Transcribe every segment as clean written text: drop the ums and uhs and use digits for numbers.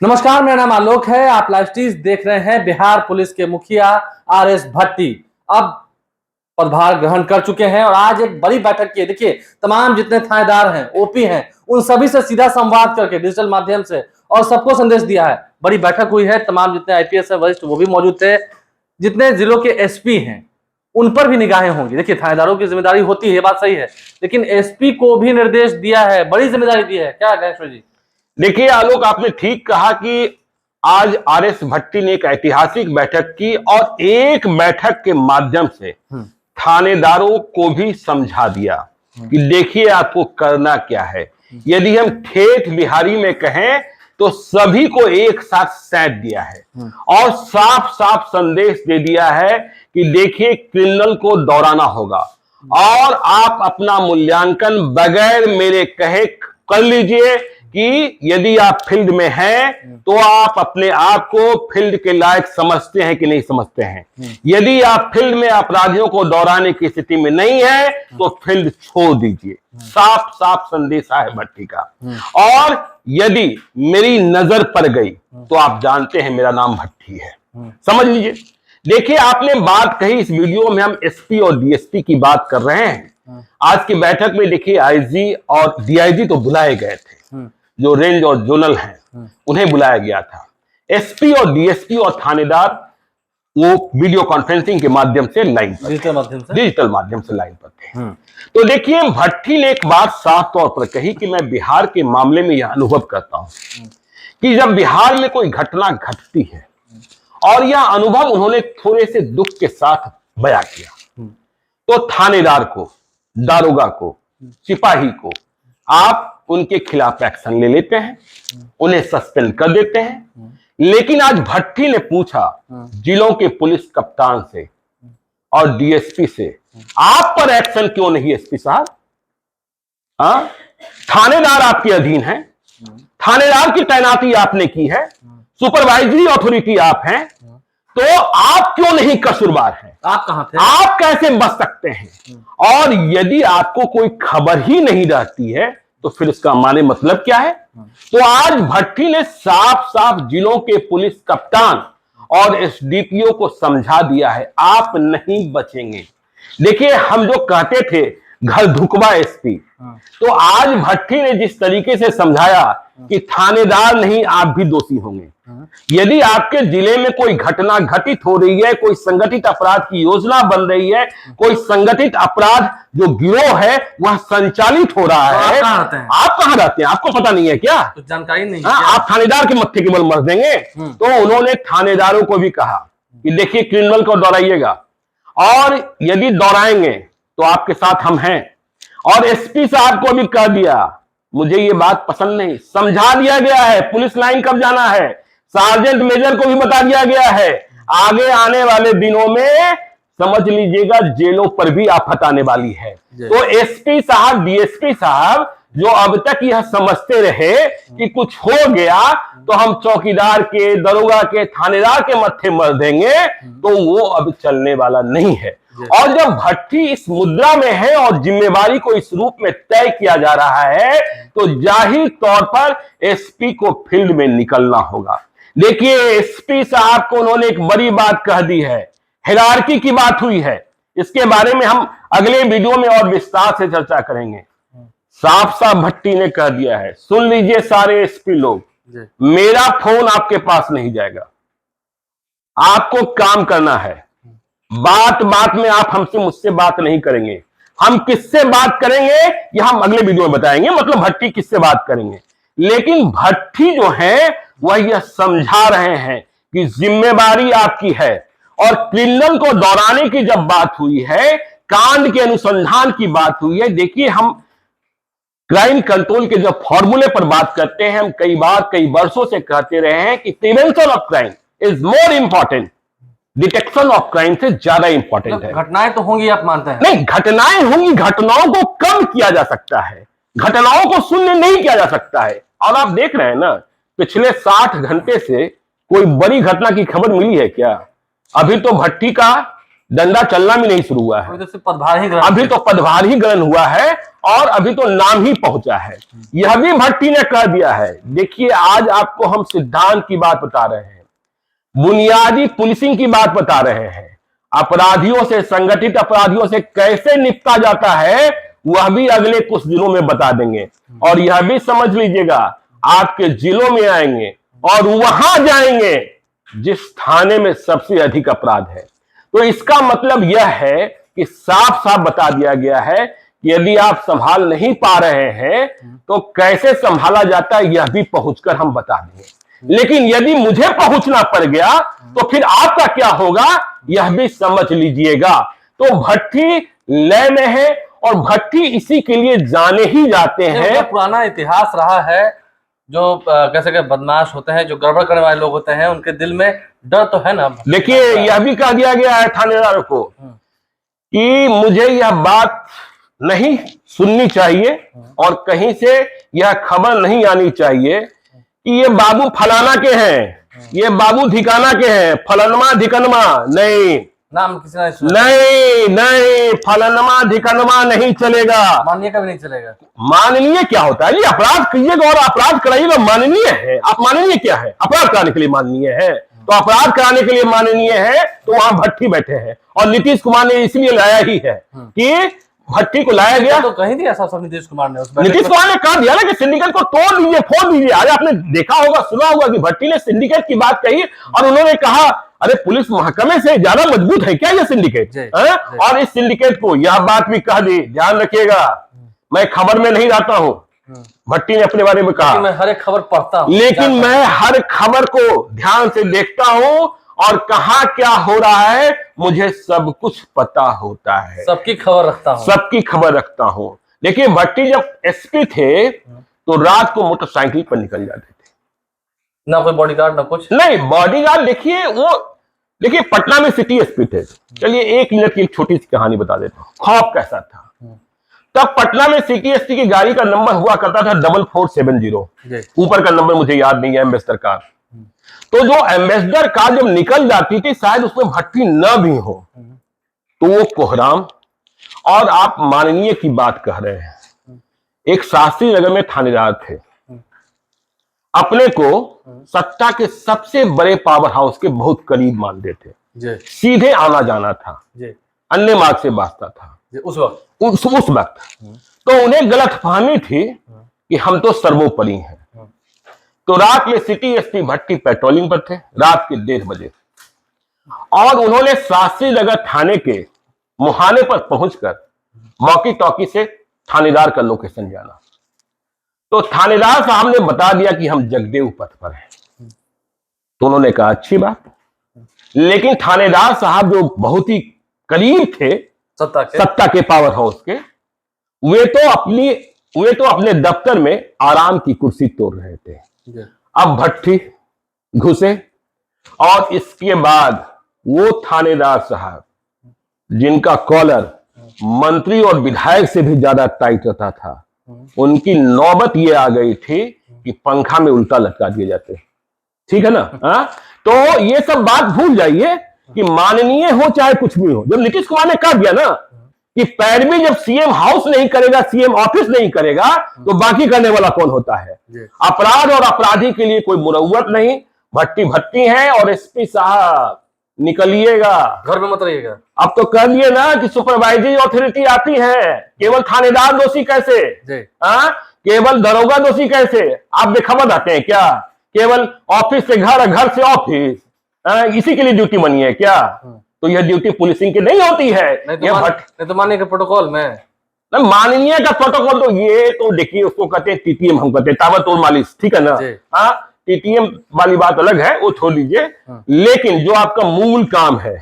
नमस्कार, मेरा नाम आलोक है। आप लाइव स्ट्रीज देख रहे हैं। बिहार पुलिस के मुखिया आरएस भट्टी अब पदभार ग्रहण कर चुके हैं और आज एक बड़ी बैठक की है। देखिए, तमाम जितने थानेदार हैं, ओपी हैं, उन सभी से सीधा संवाद करके डिजिटल माध्यम से और सबको संदेश दिया है। बड़ी बैठक हुई है, तमाम जितने आईपीएस है वरिष्ठ वो भी मौजूद थे, जितने जिलों के एसपी हैं उन पर भी निगाहें होंगी। देखिए, थानेदारों की जिम्मेदारी होती है, ये बात सही है, लेकिन एसपी को भी निर्देश दिया है, बड़ी जिम्मेदारी दी है। क्या गणेश्वर जी? देखिए आलोक, आपने ठीक कहा कि आज आरएस भट्टी ने एक ऐतिहासिक बैठक की और एक बैठक के माध्यम से थानेदारों को भी समझा दिया कि देखिए आपको करना क्या है। यदि हम ठेठ बिहारी में कहें तो सभी को एक साथ सैंत दिया है और साफ साफ संदेश दे दिया है कि देखिए क्रिमिनल को दौड़ाना होगा और आप अपना मूल्यांकन बगैर मेरे कहे कर लीजिए कि यदि आप फील्ड में हैं तो आप अपने आप को फील्ड के लायक समझते हैं कि नहीं समझते हैं। यदि आप फील्ड में अपराधियों को दौड़ाने की स्थिति में नहीं है तो फील्ड छोड़ दीजिए। साफ साफ संदेश है भट्टी का। और यदि मेरी नजर पड़ गई तो आप जानते हैं मेरा नाम भट्टी है, समझ लीजिए। देखिए, आपने बात कही, इस वीडियो में हम एसपी और डीएसपी की बात कर रहे हैं। आज की बैठक में देखिए आईजी और डीआईजी तो बुलाए गए थे, जो रेंज और जोनल हैं उन्हें बुलाया गया था। एसपी और डीएसपी और थानेदार वो वीडियो कॉन्फ्रेंसिंग के माध्यम से लाइन पर, डिजिटल माध्यम से लाइन पर थे। तो देखिए, भट्टी ने एक बात साफ तौर पर कही कि मैं बिहार के मामले में यह अनुभव करता हूं कि जब बिहार में कोई घटना घटती है और यह अनुभव उन्होंने थोड़े से दुख के साथ बयां किया, तो थानेदार को, दारोगा को, सिपाही को आप उनके खिलाफ एक्शन ले लेते हैं, उन्हें सस्पेंड कर देते हैं। लेकिन आज भट्टी ने पूछा जिलों के पुलिस कप्तान से और डीएसपी से, आप पर एक्शन क्यों नहीं एसपी साहब? थानेदार आपके अधीन हैं, थानेदार की तैनाती आपने की है, सुपरवाइजरी अथॉरिटी आप हैं, तो आप क्यों नहीं कसूरवार हैं? आप कहां थे? आप कैसे बच सकते हैं? और यदि आपको कोई खबर ही नहीं रहती है तो फिर इसका माने मतलब क्या है? तो आज भट्टी ने साफ साफ जिलों के पुलिस कप्तान और एसडीपीओ को समझा दिया है, आप नहीं बचेंगे। देखिए, हम जो कहते थे घर धुकवा एसपी, तो आज भट्टी ने जिस तरीके से समझाया कि थानेदार नहीं आप भी दोषी होंगे। यदि आपके जिले में कोई घटना घटित हो रही है, कोई संगठित अपराध की योजना बन रही है, कोई संगठित अपराध जो गिरोह है वह संचालित हो रहा है, आप कहां रहते हैं? आपको पता नहीं है क्या? तो जानकारी नहीं। आप थानेदार के मत्थे केवल मर देंगे। तो उन्होंने थानेदारों को भी कहा कि देखिए क्रिमिनल को दौड़ाइएगा और यदि दौड़ाएंगे तो आपके साथ हम हैं। और एसपी साहब को भी कह दिया, मुझे ये बात पसंद नहीं, समझा दिया गया है पुलिस लाइन कब जाना है। सार्जेंट मेजर को भी बता दिया गया है, आगे आने वाले दिनों में समझ लीजिएगा जेलों पर भी आफत आने वाली है। तो एसपी साहब, डीएसपी साहब जो अब तक यह समझते रहे कि कुछ हो गया तो हम चौकीदार के, दरोगा के, थानेदार के मत्थे मर देंगे, तो वो अब चलने वाला नहीं है। और जब भट्टी इस मुद्रा में है और जिम्मेवारी को इस रूप में तय किया जा रहा है तो जाहिर तौर पर एसपी को फील्ड में निकलना होगा। देखिए, एसपी साहब को उन्होंने एक बड़ी बात कह दी है, हायरार्की की बात हुई है, इसके बारे में हम अगले वीडियो में और विस्तार से चर्चा करेंगे। साफ साफ भट्टी ने कह दिया है, सुन लीजिए सारे एसपी लोग, मेरा फोन आपके पास नहीं जाएगा, आपको काम करना है। बात बात में आप हमसे मुझसे बात नहीं करेंगे, हम किससे बात करेंगे यह हम अगले वीडियो में बताएंगे, मतलब भट्टी किससे बात करेंगे। लेकिन भट्टी जो है वह यह समझा रहे हैं कि जिम्मेवारी आपकी है। और क्रिमिनल को दौड़ाने की जब बात हुई है, कांड के अनुसंधान की बात हुई है, देखिए हम क्राइम कंट्रोल के जब फॉर्मूले पर बात करते हैं, हम कई बार कई वर्षों से कहते रहे हैं कि prevention of crime is more important, detection of crime से ज्यादा इंपॉर्टेंट है। घटनाएं तो होंगी, आप मानते हैं? नहीं, घटनाएं होंगी, घटनाओं को कम किया जा सकता है, घटनाओं को शून्य नहीं किया जा सकता है। और आप देख रहे हैं ना, पिछले 60 घंटे से कोई बड़ी घटना की खबर मिली है क्या? अभी तो भट्टी का डंडा चलना भी नहीं शुरू हुआ है, अभी तो सिर्फ पदभार ही ग्रहण अभी तो पदभार ही ग्रहण हुआ है और अभी तो नाम ही पहुंचा है। यह भी भट्टी ने कह दिया है। देखिए, आज आपको हम सिद्धांत की बात बता रहे हैं, बुनियादी पुलिसिंग की बात बता रहे हैं, अपराधियों से, संगठित अपराधियों से कैसे निपटा जाता है वह भी अगले कुछ दिनों में बता देंगे। और यह भी समझ लीजिएगा, आपके जिलों में आएंगे और वहां जाएंगे जिस थाने में सबसे अधिक अपराध है। तो इसका मतलब यह है कि साफ साफ बता दिया गया है कि यदि आप संभाल नहीं पा रहे हैं तो कैसे संभाला जाता है यह भी पहुंचकर हम बता देंगे। लेकिन यदि मुझे पहुंचना पड़ गया तो फिर आपका क्या होगा यह भी समझ लीजिएगा। तो भट्टी लय में है और भट्टी इसी के लिए जाने ही जाते हैं। पुराना इतिहास रहा है, जो कैसे के बदमाश होते हैं, जो गड़बड़ करने वाले लोग होते हैं, उनके दिल में डर तो है ना। देखिए, यह भी कह दिया गया है थानेदार को कि मुझे यह बात नहीं सुननी चाहिए और कहीं से यह खबर नहीं आनी चाहिए कि ये बाबू फलाना के हैं, ये बाबू धिकाना के हैं, फलनमा धिकनमा नहीं, नाम किसी ने सुना? नहीं, फलनमा धिकनमा नहीं चलेगा, माननीय का भी नहीं चलेगा। माननीय क्या होता है? ये अपराध कीजिएगा और अपराध कराइएगा, माननीय है। आप माननीय क्या है? अपराध कराने के लिए माननीय है, तो अपराध कराने के लिए माननीय है तो वहां भट्टी बैठे हैं। और नीतीश कुमार ने इसलिए लाया ही है कि भट्टी को लाया गया। तो कहीं दिया सब नीतीश कुमार ने, नीतीश कुमार ने कहा दिया ना कि सिंडिकेट को तोड़ दीजिए, फोड़ दीजिए। आज आपने देखा होगा, सुना होगा कि भट्टी ने सिंडिकेट की बात कही और उन्होंने कहा अरे पुलिस महकमे से ज्यादा मजबूत है क्या ये सिंडिकेट? और इस सिंडिकेट को यह बात भी कह दी, ध्यान रखिएगा, मैं खबर में नहीं रहता हूं, भट्टी ने अपने बारे में कहा, मैं हर एक खबर पढ़ता हूं, लेकिन मैं हर खबर को ध्यान से देखता हूं और कहां क्या हो रहा है मुझे सब कुछ पता होता है, सबकी खबर रखता हूं, सबकी खबर रखता हूं। देखिए, भट्टी जब एसपी थे तो रात को मोटरसाइकिल पर निकल जाते थे, ना कोई बॉडीगार्ड ना कुछ नहीं। बॉडीगार्ड देखिए पटना में सिटी एसपी थे। चलिए 1 मिनट की एक छोटी सी कहानी बता देता हूँ, खौफ कैसा था। तब पटना में सिटी एसपी की गाड़ी का नंबर हुआ करता था 4470, ऊपर का नंबर मुझे याद नहीं है, एम्बेसडर कार। तो जो एम्बेसडर कार जब निकल जाती थी, शायद उसमें भट्टी न भी हो, तो वो कोहराम, और आप माननीय की बात कह रहे हैं, एक शास्त्री नगर में थानेदार थे, अपने को सत्ता के सबसे बड़े पावर हाउस के बहुत करीब मानते थे, सीधे आना जाना था, अन्य मार्ग से वास्ता था उस वक्त। तो उन्हें गलतफहमी थी कि हम तो सर्वोपरि हैं। तो रात में सिटी एसपी भट्टी पेट्रोलिंग पर थे, रात के 1:30 बजे, और उन्होंने शास्त्री नगर थाने के मुहाने पर पहुंचकर वॉकी टॉकी से थानेदार का लोकेशन जाना। तो थानेदार साहब ने बता दिया कि हम जगदेव पथ पर हैं। तो उन्होंने कहा अच्छी बात, लेकिन थानेदार साहब जो बहुत ही करीब थे सत्ता के पावर हाउस के, वे तो अपने दफ्तर में आराम की कुर्सी तोड़ रहे थे। अब भट्टी घुसे और इसके बाद वो थानेदार साहब जिनका कॉलर मंत्री और विधायक से भी ज्यादा टाइट रहता था, उनकी नौबत ये आ गई थी कि पंखा में उल्टा लटका दिए जाते। ठीक है ना? तो ये सब बात भूल जाइए कि माननीय हो चाहे कुछ भी हो। जब नीतीश कुमार ने कह दिया ना कि पैरवी जब सीएम हाउस नहीं करेगा, सीएम ऑफिस नहीं करेगा, तो बाकी करने वाला कौन होता है? अपराध और अपराधी के लिए कोई मुरव्वत नहीं। भट्टी है और एसपी साहब निकलिएगा, घर में मत रहिएगा। अब तो कह दिए ना कि सुपरवाइजरी अथॉरिटी आती है, केवल थानेदार दोषी कैसे, केवल दरोगा दोषी कैसे? आप बेखबर आते हैं क्या? केवल ऑफिस से घर, घर से ऑफिस, इसी के लिए ड्यूटी बनी है क्या? तो यह ड्यूटी पुलिसिंग की नहीं होती है। नहीं तो माननीय के प्रोटोकॉल में, माननीय का प्रोटोकॉल तो ये तो देखिए, उसको कहते हैं टीटीएम, हम कहते हैं ताबड़तोड़ मालिश, ठीक है ना? टीटीएम वाली बात अलग है, वो छोड़ दीजिए। लेकिन जो आपका मूल काम है,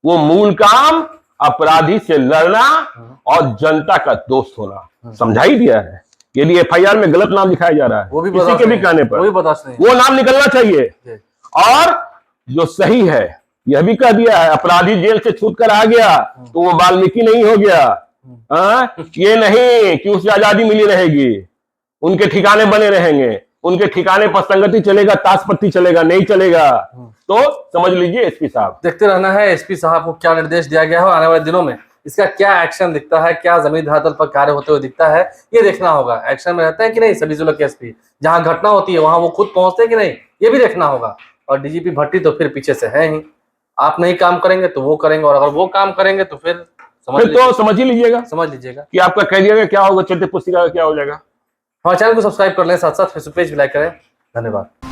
वो मूल काम अपराधी से लड़ना और जनता का दोस्त होना, समझा ही दिया है। यदि एफआईआर में गलत नाम लिखाया जा रहा है, वो भी किसी के भी कहने पर वो नाम निकलना चाहिए। और जो सही है, यह भी कह दिया है, अपराधी जेल से छूट कर आ गया तो वो वाल्मीकि नहीं हो गया। ये नहीं कि उसे आजादी मिली रहेगी, उनके ठिकाने बने रहेंगे। उनके ठिकाने पर संगति चलेगा, ताश पत्ती चलेगा, नहीं चलेगा। तो समझ लीजिए एसपी साहब, देखते रहना है एसपी साहब को क्या निर्देश दिया गया है, आने वाले दिनों में इसका क्या एक्शन दिखता है, क्या जमीन धरातल पर कार्य होते हुए दिखता है, ये देखना होगा। एक्शन में रहते हैं कि नहीं सभी जिलों के एसपी, जहां घटना होती है वहां वो खुद पहुंचते हैं कि नहीं, ये भी देखना होगा। और डीजीपी भट्टी तो फिर पीछे से है ही, आप नहीं काम करेंगे तो वो करेंगे, और अगर वो काम करेंगे तो फिर समझ ही लीजिएगा कि आपका कह दिया क्या होगा, चलते पुस्तिका का क्या हो जाएगा। हमारे चैनल को सब्सक्राइब कर लें, साथ साथ फेसबुक पेज भी लाइक करें। धन्यवाद।